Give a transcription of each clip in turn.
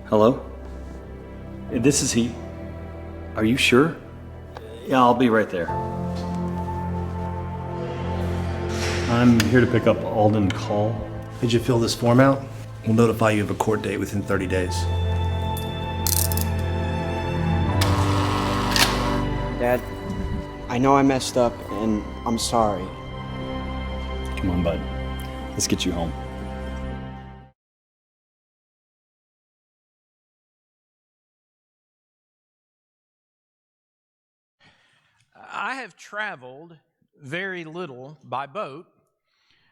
Hello? This is he. Are you sure? Yeah, I'll be right there. I'm here to pick up Alden Call. Did you fill this form out? We'll notify you of a court date within 30 days. Dad, I know I messed up, and I'm sorry. Come on, bud. Let's get you home. I have traveled very little by boat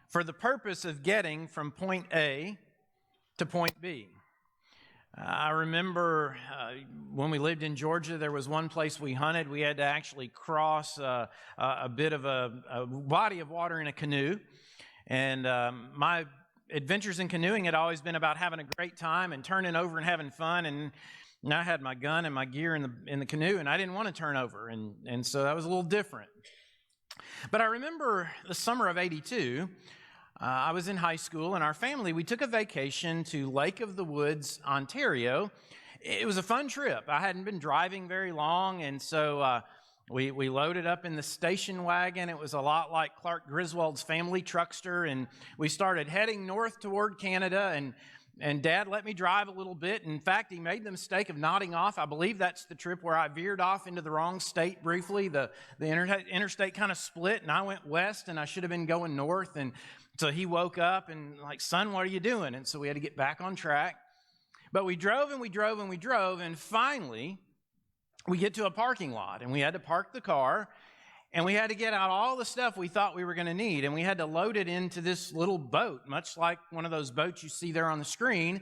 for the purpose of getting from point A to point B. I remember when we lived in Georgia, there was one place we hunted. We had to actually cross a bit of a body of water in a canoe. And my adventures in canoeing had always been about having a great time and turning over and having fun. And I had my gun and my gear in the canoe, and I didn't want to turn over. And so that was a little different. But I remember the summer of '82, I was in high school, and our family, we took a vacation to Lake of the Woods, Ontario. It was a fun trip. I hadn't been driving very long, and so we loaded up in the station wagon. It was a lot like Clark Griswold's family truckster, and we started heading north toward Canada, and Dad let me drive a little bit. In fact, he made the mistake of nodding off. I believe that's the trip where I veered off into the wrong state briefly. The interstate kind of split, and I went west, and I should have been going north. And so he woke up and like, son, what are you doing? And so we had to get back on track. But we drove and we drove and we drove, and finally we get to a parking lot, and we had to park the car. And we had to get out all the stuff we thought we were going to need, and we had to load it into this little boat, much like one of those boats you see there on the screen.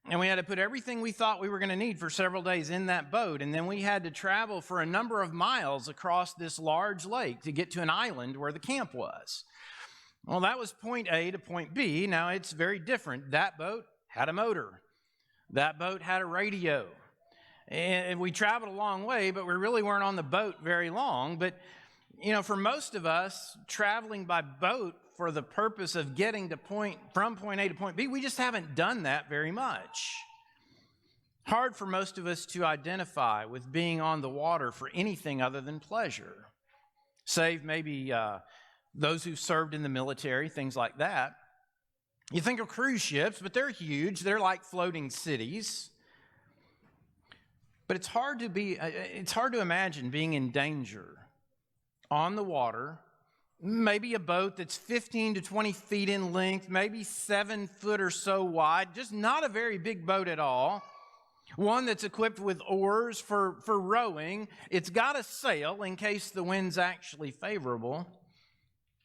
And we had to put everything we thought we were going to need for several days in that boat. And then we had to travel for a number of miles across this large lake to get to an island where the camp was. Well, that was point A to point B. Now, it's very different. That boat had a motor. That boat had a radio. And we traveled a long way, but we really weren't on the boat very long. But you know, for most of us, traveling by boat for the purpose of getting from point A to point B, we just haven't done that very much. Hard for most of us to identify with being on the water for anything other than pleasure, save maybe those who've served in the military, things like that. You think of cruise ships, but they're huge. They're like floating cities. But it's hard to imagine being in danger on the water, maybe a boat that's 15 to 20 feet in length, maybe 7 foot or so wide, just not a very big boat at all. One that's equipped with oars for rowing. It's got a sail in case the wind's actually favorable.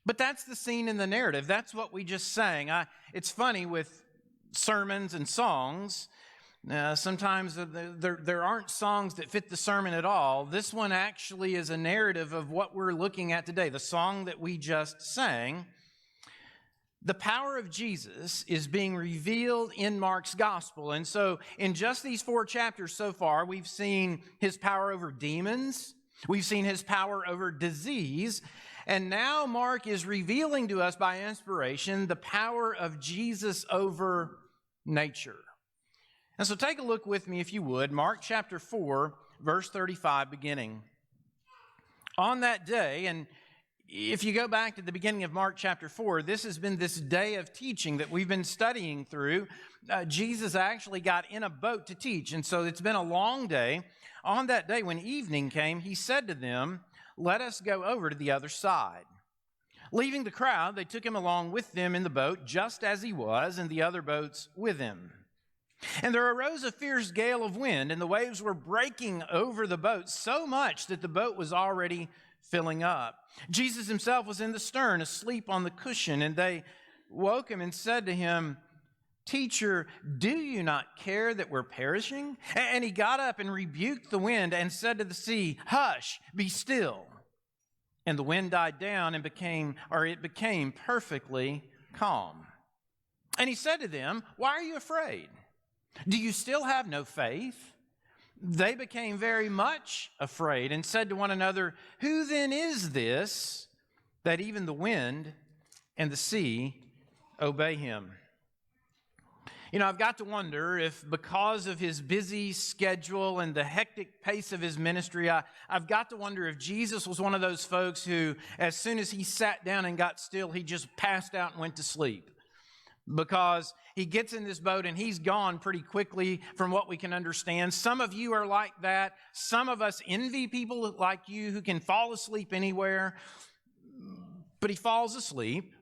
But that's the scene in the narrative. That's what we just sang. It's funny with sermons and songs. Sometimes there aren't songs that fit the sermon at all. This one actually is a narrative of what we're looking at today, the song that we just sang. The power of Jesus is being revealed in Mark's gospel. And so in just these 4 chapters so far, we've seen his power over demons. We've seen his power over disease. And now Mark is revealing to us by inspiration the power of Jesus over nature. And so take a look with me, if you would, Mark chapter 4, verse 35 beginning. On that day, and if you go back to the beginning of Mark chapter 4, this has been this day of teaching that we've been studying through. Jesus actually got in a boat to teach, and so it's been a long day. On that day, when evening came, he said to them, "Let us go over to the other side." Leaving the crowd, they took him along with them in the boat, just as he was, and the other boats with him. And there arose a fierce gale of wind, and the waves were breaking over the boat so much that the boat was already filling up. Jesus himself was in the stern, asleep on the cushion, and they woke him and said to him, "Teacher, do you not care that we're perishing?" And he got up and rebuked the wind and said to the sea, "Hush, be still." And the wind died down and it became perfectly calm. And he said to them, "Why are you afraid? Do you still have no faith?" They became very much afraid and said to one another, "Who then is this that even the wind and the sea obey him?" You know, I've got to wonder if because of his busy schedule and the hectic pace of his ministry, I've got to wonder if Jesus was one of those folks who, as soon as he sat down and got still, he just passed out and went to sleep. Because he gets in this boat and he's gone pretty quickly from what we can understand. Some of you are like that. Some of us envy people like you who can fall asleep anywhere. But he falls asleep.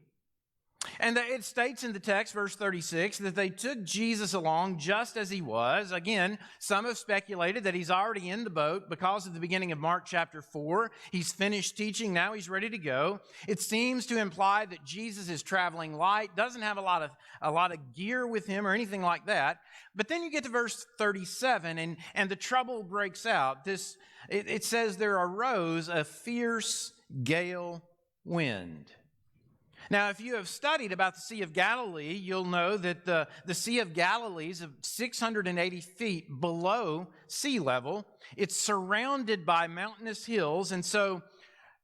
And it states in the text, verse 36, that they took Jesus along just as he was. Again, some have speculated that he's already in the boat because of the beginning of Mark chapter 4. He's finished teaching. Now he's ready to go. It seems to imply that Jesus is traveling light, doesn't have a lot of gear with him or anything like that. But then you get to verse 37, and the trouble breaks out. It says there arose a fierce gale wind. Now, if you have studied about the Sea of Galilee, you'll know that the Sea of Galilee is 680 feet below sea level. It's surrounded by mountainous hills, and so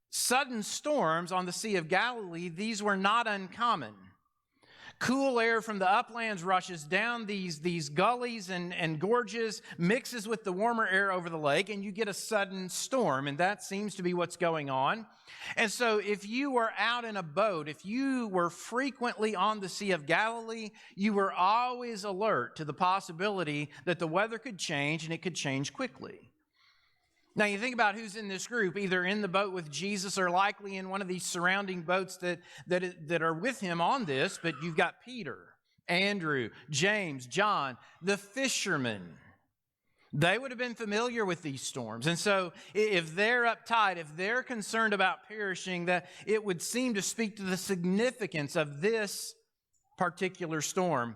sudden storms on the Sea of Galilee, these were not uncommon. Cool air from the uplands rushes down these gullies and gorges, mixes with the warmer air over the lake, and you get a sudden storm, and that seems to be what's going on. And so if you were out in a boat, if you were frequently on the Sea of Galilee, you were always alert to the possibility that the weather could change, and it could change quickly. Now, you think about who's in this group, either in the boat with Jesus or likely in one of these surrounding boats that are with him on this, but you've got Peter, Andrew, James, John, the fishermen. They would have been familiar with these storms. And so if they're uptight, if they're concerned about perishing, that it would seem to speak to the significance of this particular storm.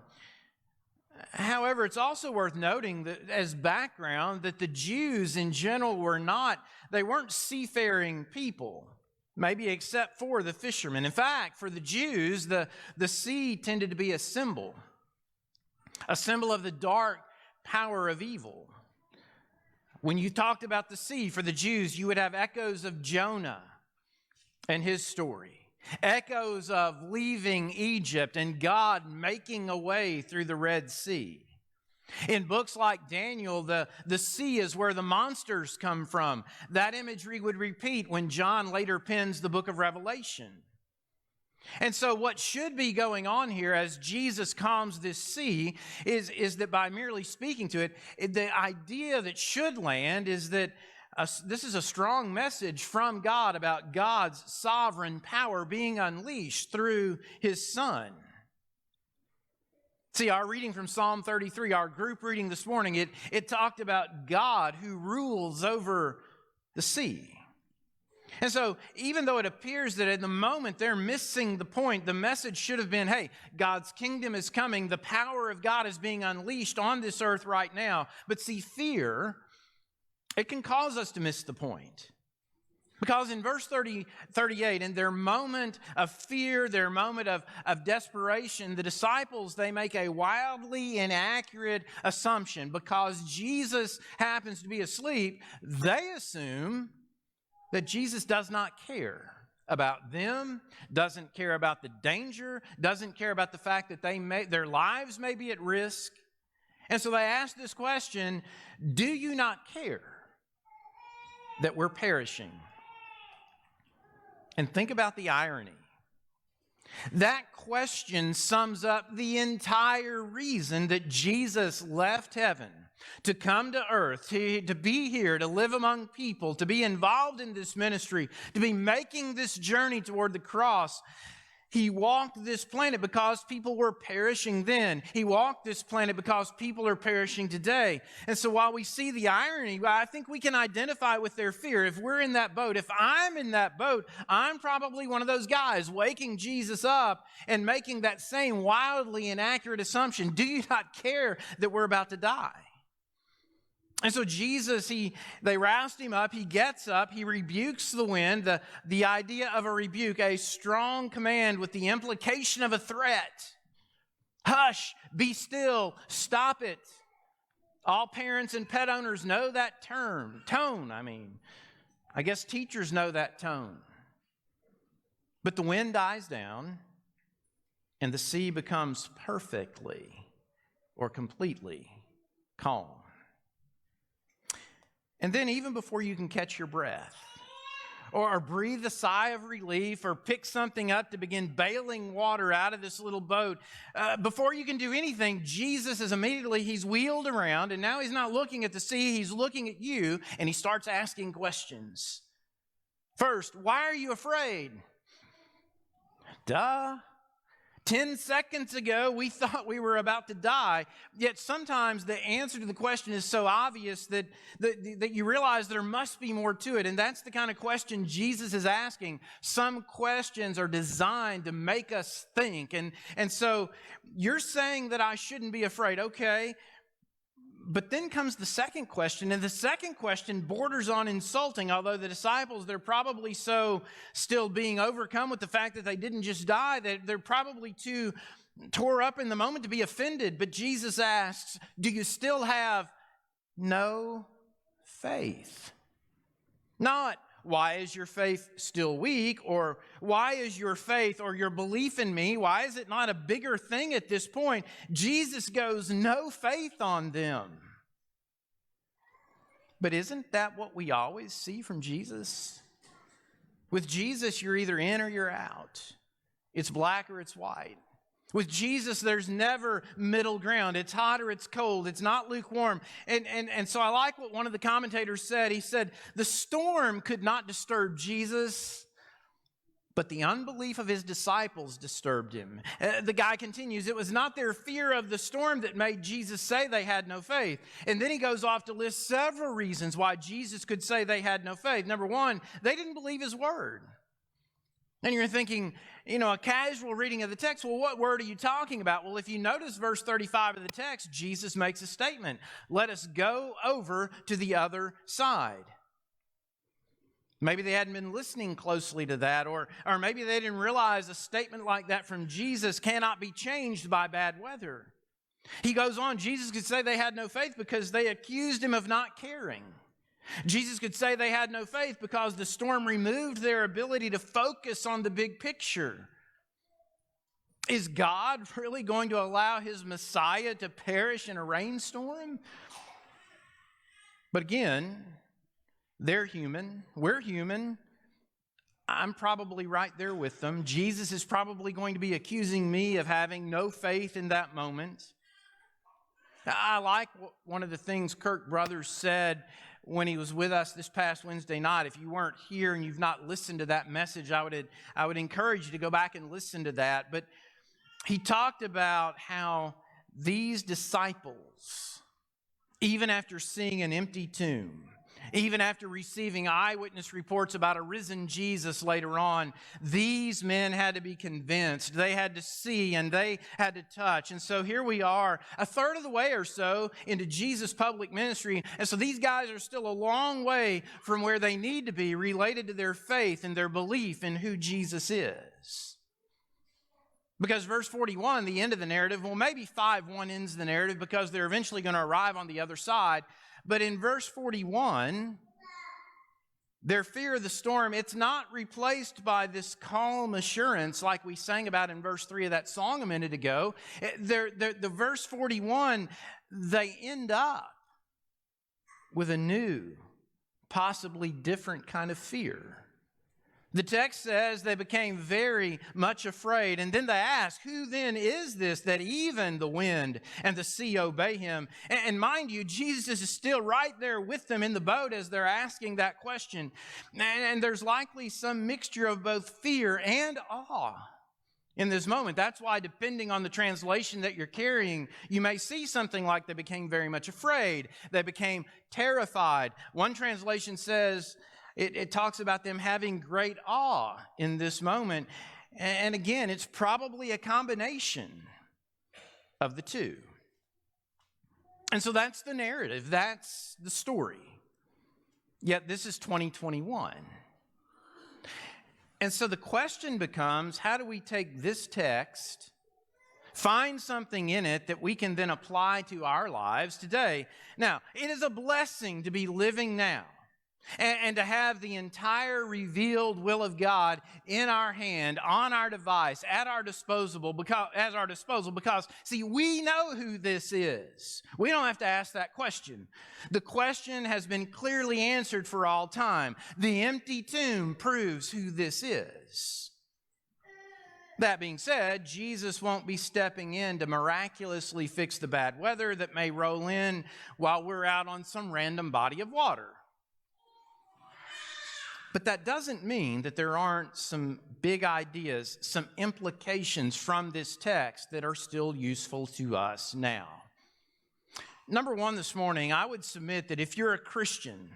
However, it's also worth noting that as background that the Jews in general weren't seafaring people, maybe except for the fishermen. In fact, for the Jews, the sea tended to be a symbol of the dark power of evil. When you talked about the sea, for the Jews, you would have echoes of Jonah and his story. Echoes of leaving Egypt and God making a way through the Red Sea. In books like Daniel, the sea is where the monsters come from. That imagery would repeat when John later pens the book of Revelation. And so what should be going on here as Jesus calms this sea is that by merely speaking to it, the idea that should land is that this is a strong message from God about God's sovereign power being unleashed through his Son. See, our reading from Psalm 33, our group reading this morning, it talked about God who rules over the sea. And so even though it appears that at the moment they're missing the point, the message should have been, hey, God's kingdom is coming. The power of God is being unleashed on this earth right now. But see, fear, it can cause us to miss the point. Because in verse 38, in their moment of fear, their moment of desperation, the disciples, they make a wildly inaccurate assumption. Because Jesus happens to be asleep, they assume that Jesus does not care about them, doesn't care about the danger, doesn't care about the fact that their lives may be at risk. And so they ask this question, do you not care that we're perishing? And think about the irony. That question sums up the entire reason that Jesus left heaven to come to earth, to be here, to live among people, to be involved in this ministry, to be making this journey toward the cross. He walked this planet because people were perishing then. He walked this planet because people are perishing today. And so while we see the irony, I think we can identify with their fear. If we're in that boat, if I'm in that boat, I'm probably one of those guys waking Jesus up and making that same wildly inaccurate assumption. Do you not care that we're about to die? And so Jesus, they roused him up, he gets up, he rebukes the wind, the idea of a rebuke, a strong command with the implication of a threat. Hush, be still, stop it. All parents and pet owners know that term, tone, I guess teachers know that tone. But the wind dies down and the sea becomes perfectly or completely calm. And then even before you can catch your breath, or breathe a sigh of relief, or pick something up to begin bailing water out of this little boat, before you can do anything, Jesus is immediately, he's wheeled around, and now he's not looking at the sea, he's looking at you, and he starts asking questions. First, why are you afraid? Duh. 10 seconds ago, we thought we were about to die. Yet sometimes the answer to the question is so obvious that you realize there must be more to it. And that's the kind of question Jesus is asking. Some questions are designed to make us think. And so you're saying that I shouldn't be afraid. Okay. But then comes the second question, and the second question borders on insulting, although the disciples, they're probably so still being overcome with the fact that they didn't just die, that they're probably too tore up in the moment to be offended. But Jesus asks, do you still have no faith? Not, why is your faith still weak? Or why is your faith or your belief in me, why is it not a bigger thing at this point? Jesus goes, no faith on them. But isn't that what we always see from Jesus? With Jesus, you're either in or you're out. It's black or it's white. With Jesus, there's never middle ground. It's hot or it's cold. It's not lukewarm. And so I like what one of the commentators said. He said, the storm could not disturb Jesus, but the unbelief of his disciples disturbed him. The guy continues, it was not their fear of the storm that made Jesus say they had no faith. And then he goes off to list several reasons why Jesus could say they had no faith. Number one, they didn't believe his word. And you're thinking, a casual reading of the text, well, what word are you talking about? Well, if you notice verse 35 of the text, Jesus makes a statement. Let us go over to the other side. Maybe they hadn't been listening closely to that, or maybe they didn't realize a statement like that from Jesus cannot be changed by bad weather. He goes on, Jesus could say they had no faith because they accused him of not caring. Jesus could say they had no faith because the storm removed their ability to focus on the big picture. Is God really going to allow his Messiah to perish in a rainstorm? But again, they're human. We're human. I'm probably right there with them. Jesus is probably going to be accusing me of having no faith in that moment. I like one of the things Kirk Brothers said when he was with us this past Wednesday night. If you weren't here and you've not listened to that message, I would encourage you to go back and listen to that. But he talked about how these disciples, even after seeing an empty tomb, even after receiving eyewitness reports about a risen Jesus later on, these men had to be convinced. They had to see and they had to touch. And so here we are, a third of the way or so into Jesus' public ministry. And so these guys are still a long way from where they need to be related to their faith and their belief in who Jesus is. Because verse 41, the end of the narrative, well, maybe 5:1 ends the narrative because they're eventually going to arrive on the other side. But in verse 41, their fear of the storm, it's not replaced by this calm assurance like we sang about in verse 3 of that song a minute ago. The verse 41, they end up with a new, possibly different kind of fear. The text says they became very much afraid, and then they ask, who then is this that even the wind and the sea obey him? And mind you, Jesus is still right there with them in the boat as they're asking that question. And there's likely some mixture of both fear and awe in this moment. That's why, depending on the translation that you're carrying, you may see something like they became very much afraid. They became terrified. One translation says, it talks about them having great awe in this moment. And again, it's probably a combination of the two. And so that's the narrative. That's the story. Yet this is 2021. And so the question becomes, how do we take this text, find something in it that we can then apply to our lives today? Now, it is a blessing to be living now. and to have the entire revealed will of God in our hand, on our device, at our disposal, because see, we know who this is. We don't have to ask that question. The question has been clearly answered for all time. The empty tomb proves who this is. That being said, Jesus won't be stepping in to miraculously fix the bad weather that may roll in while we're out on some random body of water. But that doesn't mean that there aren't some big ideas, some implications from this text that are still useful to us now. Number one this morning, I would submit that if you're a Christian,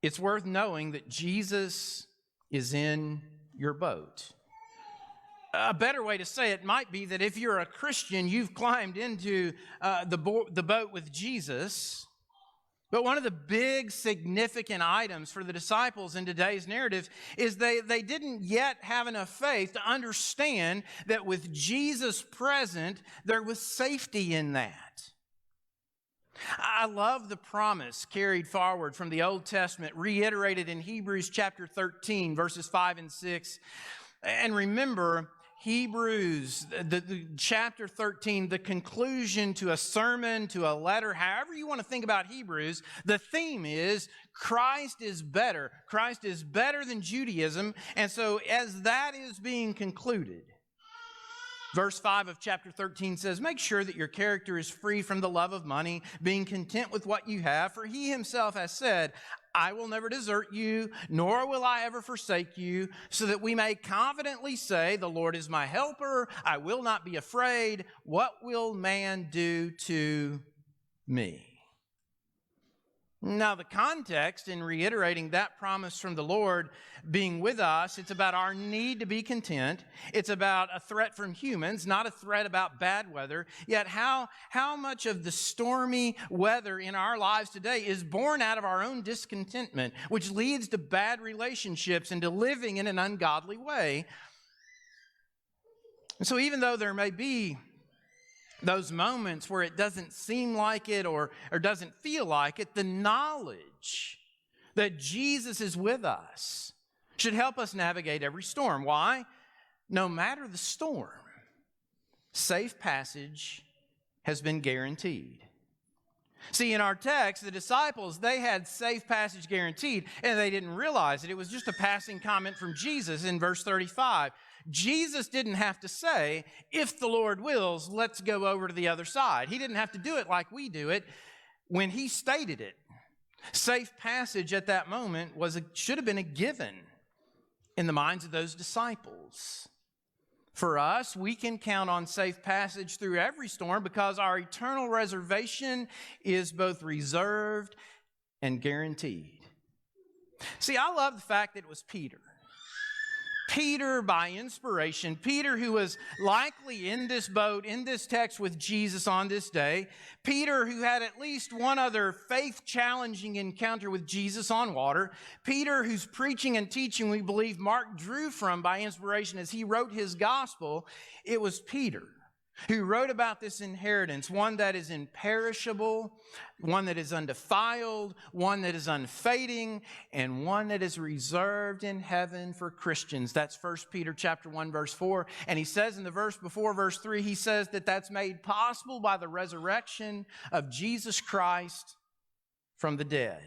it's worth knowing that Jesus is in your boat. A better way to say it might be that if you're a Christian, you've climbed into the boat with Jesus. But one of the big significant items for the disciples in today's narrative is they didn't yet have enough faith to understand that with Jesus present, there was safety in that. I love the promise carried forward from the Old Testament, reiterated in Hebrews chapter 13, verses 5 and 6. And remember, Hebrews, the chapter 13, the conclusion to a sermon, to a letter, however you want to think about Hebrews, the theme is Christ is better. Christ is better than Judaism. And so as that is being concluded, verse 5 of chapter 13 says, make sure that your character is free from the love of money, being content with what you have, for he himself has said, I will never desert you, nor will I ever forsake you, so that we may confidently say, the Lord is my helper, I will not be afraid. What will man do to me? Now, the context in reiterating that promise from the Lord being with us, it's about our need to be content. It's about a threat from humans, not a threat about bad weather. Yet how much of the stormy weather in our lives today is born out of our own discontentment, which leads to bad relationships and to living in an ungodly way. And so even though there may be those moments where it doesn't seem like it or doesn't feel like it, the knowledge that Jesus is with us should help us navigate every storm. Why? No matter the storm, safe passage has been guaranteed. See, in our text, the disciples, they had safe passage guaranteed, and they didn't realize it. It was just a passing comment from Jesus in verse 35. Jesus didn't have to say, if the Lord wills, let's go over to the other side. He didn't have to do it like we do it when he stated it. Safe passage at that moment should have been a given in the minds of those disciples. For us, we can count on safe passage through every storm because our eternal reservation is both reserved and guaranteed. See, I love the fact that it was Peter. Peter, by inspiration, Peter, who was likely in this boat, in this text with Jesus on this day, Peter, who had at least one other faith-challenging encounter with Jesus on water, Peter, whose preaching and teaching we believe Mark drew from by inspiration as he wrote his gospel, it was Peter who wrote about this inheritance, one that is imperishable, one that is undefiled, one that is unfading, and one that is reserved in heaven for Christians. That's 1 Peter chapter 1, verse 4. And he says in the verse before, verse 3, he says that that's made possible by the resurrection of Jesus Christ from the dead.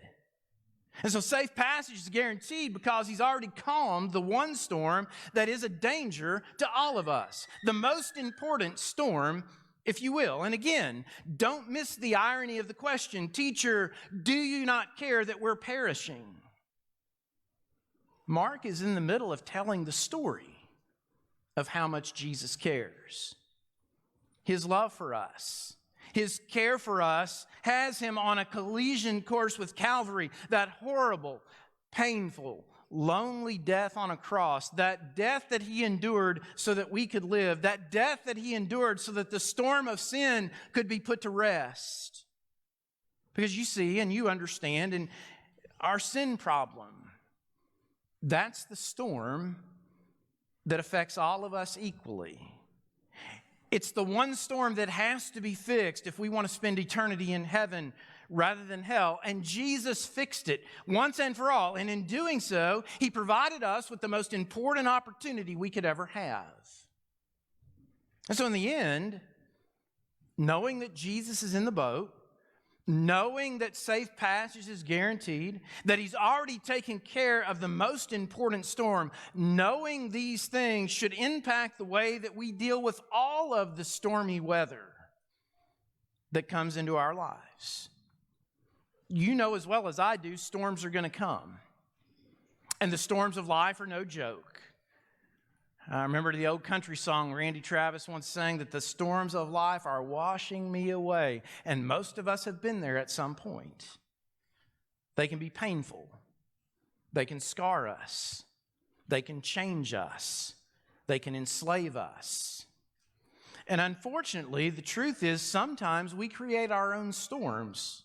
And so safe passage is guaranteed because he's already calmed the one storm that is a danger to all of us. The most important storm, if you will. And again, don't miss the irony of the question, teacher, do you not care that we're perishing? Mark is in the middle of telling the story of how much Jesus cares. His love for us. His care for us has him on a collision course with Calvary, that horrible, painful, lonely death on a cross, that death that he endured so that we could live, that death that he endured so that the storm of sin could be put to rest. Because you see and you understand, and our sin problem, that's the storm that affects all of us equally. It's the one storm that has to be fixed if we want to spend eternity in heaven rather than hell. And Jesus fixed it once and for all. And in doing so, he provided us with the most important opportunity we could ever have. And so in the end, knowing that Jesus is in the boat, knowing that safe passage is guaranteed, that he's already taken care of the most important storm, knowing these things should impact the way that we deal with all of the stormy weather that comes into our lives. You know as well as I do, storms are going to come. And the storms of life are no joke. I remember the old country song Randy Travis once sang that the storms of life are washing me away. And most of us have been there at some point. They can be painful. They can scar us. They can change us. They can enslave us. And unfortunately, the truth is sometimes we create our own storms.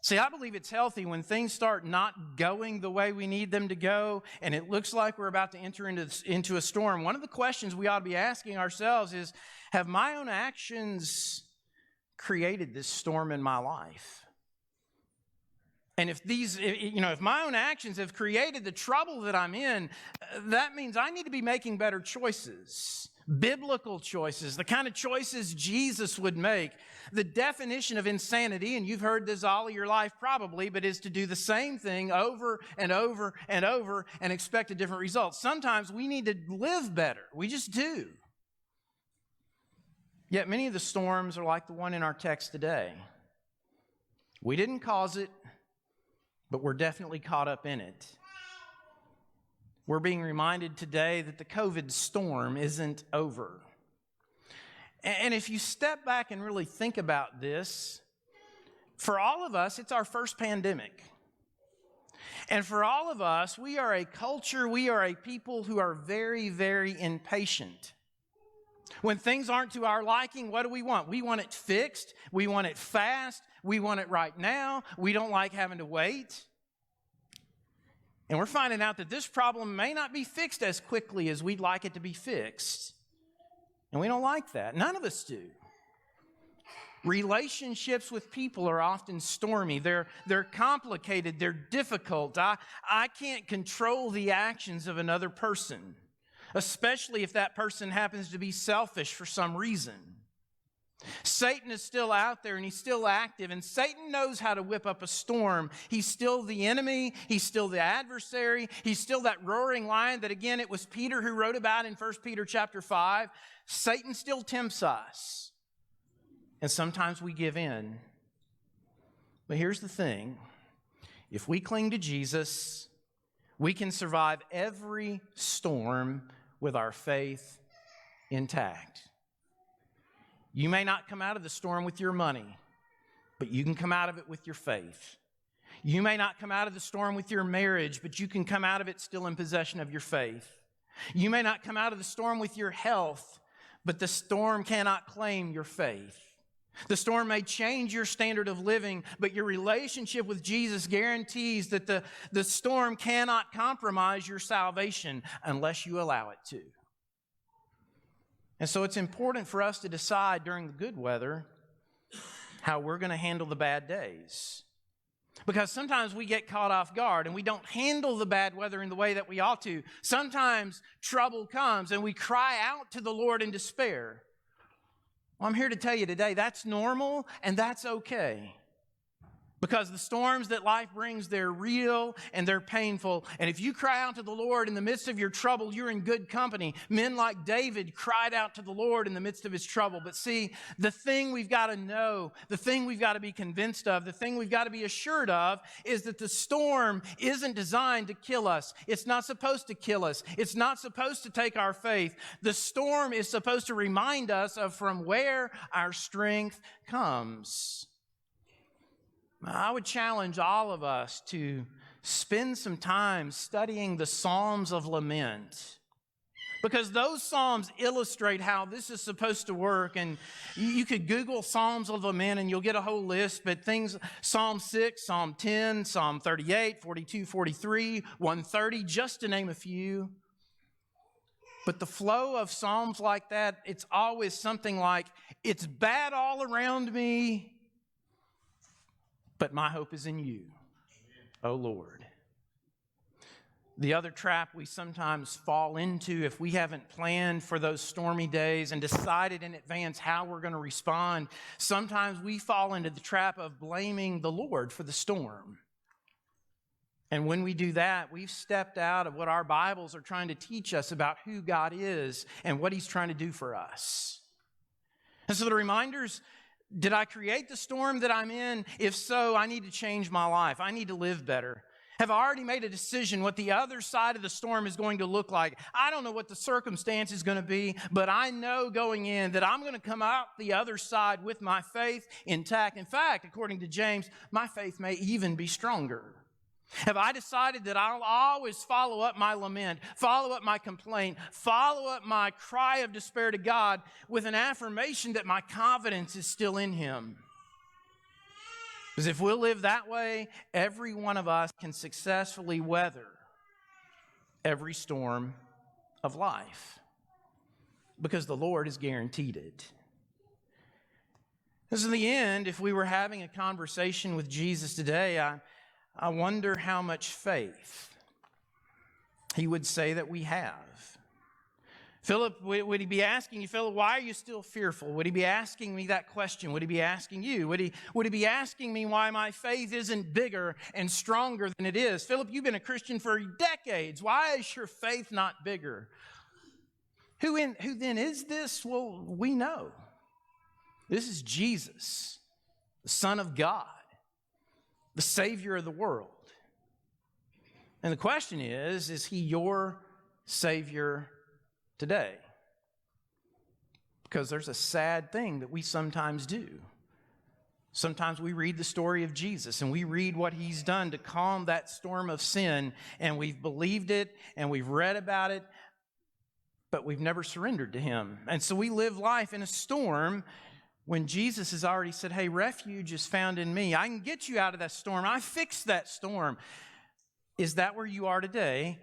See, I believe it's healthy when things start not going the way we need them to go, and it looks like we're about to enter into a storm. One of the questions we ought to be asking ourselves is, have my own actions created this storm in my life? And if my own actions have created the trouble that I'm in, that means I need to be making better choices. Biblical choices, the kind of choices Jesus would make. The definition of insanity, and you've heard this all of your life probably, but is to do the same thing over and over and over and expect a different result. Sometimes we need to live better. We just do. Yet many of the storms are like the one in our text today. We didn't cause it, but we're definitely caught up in it. We're being reminded today that the COVID storm isn't over. And if you step back and really think about this, for all of us, it's our first pandemic. And for all of us, we are a culture, we are a people who are very, very impatient. When things aren't to our liking, what do we want? We want it fixed. We want it fast. We want it right now. We don't like having to wait. And we're finding out that this problem may not be fixed as quickly as we'd like it to be fixed. And we don't like that. None of us do. Relationships with people are often stormy. They're complicated. They're difficult. I can't control the actions of another person, especially if that person happens to be selfish for some reason. Satan is still out there and he's still active, and Satan knows how to whip up a storm. He's still the enemy. He's still the adversary. He's still that roaring lion that, again, it was Peter who wrote about in 1 Peter chapter 5. Satan still tempts us, and sometimes we give in. But here's the thing. If we cling to Jesus, we can survive every storm with our faith intact. You may not come out of the storm with your money, but you can come out of it with your faith. You may not come out of the storm with your marriage, but you can come out of it still in possession of your faith. You may not come out of the storm with your health, but the storm cannot claim your faith. The storm may change your standard of living, but your relationship with Jesus guarantees that the storm cannot compromise your salvation unless you allow it to. And so it's important for us to decide during the good weather how we're going to handle the bad days. Because sometimes we get caught off guard and we don't handle the bad weather in the way that we ought to. Sometimes trouble comes and we cry out to the Lord in despair. Well, I'm here to tell you today that's normal and that's okay. Because the storms that life brings, they're real and they're painful. And if you cry out to the Lord in the midst of your trouble, you're in good company. Men like David cried out to the Lord in the midst of his trouble. But see, the thing we've got to know, the thing we've got to be convinced of, the thing we've got to be assured of is that the storm isn't designed to kill us. It's not supposed to kill us. It's not supposed to take our faith. The storm is supposed to remind us of from where our strength comes. I would challenge all of us to spend some time studying the Psalms of Lament, because those Psalms illustrate how this is supposed to work. And you could Google Psalms of Lament and you'll get a whole list, but things, Psalm 6, Psalm 10, Psalm 38, 42, 43, 130, just to name a few. But the flow of Psalms like that, it's always something like, it's bad all around me, but my hope is in you, O Lord. The other trap we sometimes fall into if we haven't planned for those stormy days and decided in advance how we're going to respond, sometimes we fall into the trap of blaming the Lord for the storm. And when we do that, we've stepped out of what our Bibles are trying to teach us about who God is and what He's trying to do for us. And so the reminders, did I create the storm that I'm in? If so, I need to change my life. I need to live better. Have I already made a decision what the other side of the storm is going to look like? I don't know what the circumstance is going to be, but I know going in that I'm going to come out the other side with my faith intact. In fact, according to James, my faith may even be stronger. Have I decided that I'll always follow up my lament, follow up my complaint, follow up my cry of despair to God with an affirmation that my confidence is still in Him? Because if we'll live that way, every one of us can successfully weather every storm of life. Because the Lord has guaranteed it. Because in the end, if we were having a conversation with Jesus today, I wonder how much faith He would say that we have. Philip, would He be asking you, Philip, why are you still fearful? Would He be asking me that question? Would He be asking you? Would He be asking me why my faith isn't bigger and stronger than it is? Philip, you've been a Christian for decades. Why is your faith not bigger? Who then is this? Well, we know. This is Jesus, the Son of God, the Savior of the world. And the question is He your Savior today? Because there's a sad thing that we sometimes do. Sometimes we read the story of Jesus and we read what He's done to calm that storm of sin, and we've believed it and we've read about it, but we've never surrendered to Him. And so we live life in a storm when Jesus has already said, hey, refuge is found in me. I can get you out of that storm. I fixed that storm. Is that where you are today?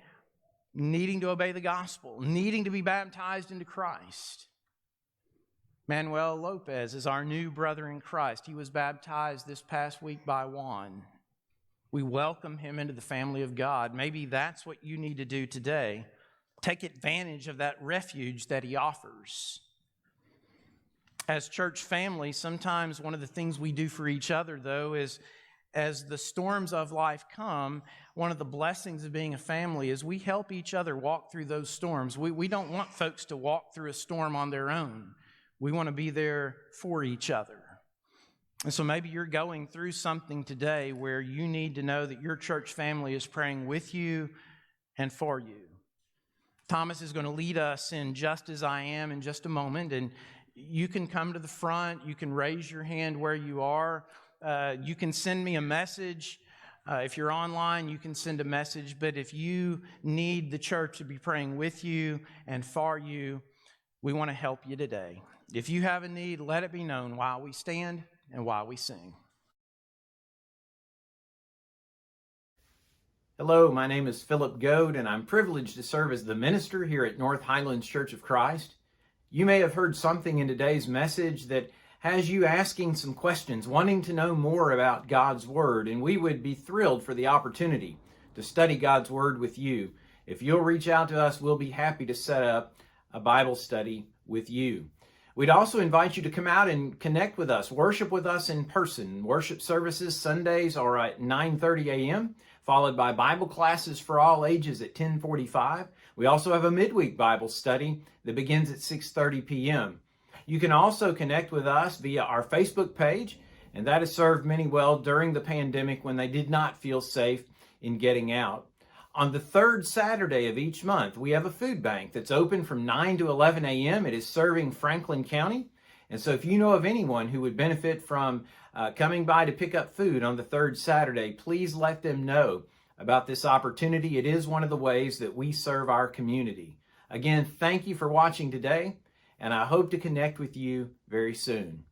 Needing to obey the gospel, needing to be baptized into Christ. Manuel Lopez is our new brother in Christ. He was baptized this past week by Juan. We welcome him into the family of God. Maybe that's what you need to do today. Take advantage of that refuge that He offers. As church family, sometimes one of the things we do for each other, though, is as the storms of life come, one of the blessings of being a family is we help each other walk through those storms. We don't want folks to walk through a storm on their own. We want to be there for each other. And so maybe you're going through something today where you need to know that your church family is praying with you and for you. Thomas is going to lead us in Just As I Am in just a moment, and you can come to the front. You can raise your hand where you are. You can send me a message. If you're online, you can send a message. But if you need the church to be praying with you and for you, we want to help you today. If you have a need, let it be known while we stand and while we sing. Hello, my name is Philip Goad, and I'm privileged to serve as the minister here at North Highlands Church of Christ. You may have heard something in today's message that has you asking some questions, wanting to know more about God's Word, and we would be thrilled for the opportunity to study God's Word with you. If you'll reach out to us, we'll be happy to set up a Bible study with you. We'd also invite you to come out and connect with us, worship with us in person. Worship services Sundays are at 9:30 a.m., followed by Bible classes for all ages at 10:45. We also have a midweek Bible study that begins at 6:30 p.m. You can also connect with us via our Facebook page, and that has served many well during the pandemic when they did not feel safe in getting out. On the third Saturday of each month, we have a food bank that's open from 9 to 11 a.m. It is serving Franklin County. And so if you know of anyone who would benefit from coming by to pick up food on the third Saturday, please let them know about this opportunity. It is one of the ways that we serve our community. Again, thank you for watching today, and I hope to connect with you very soon.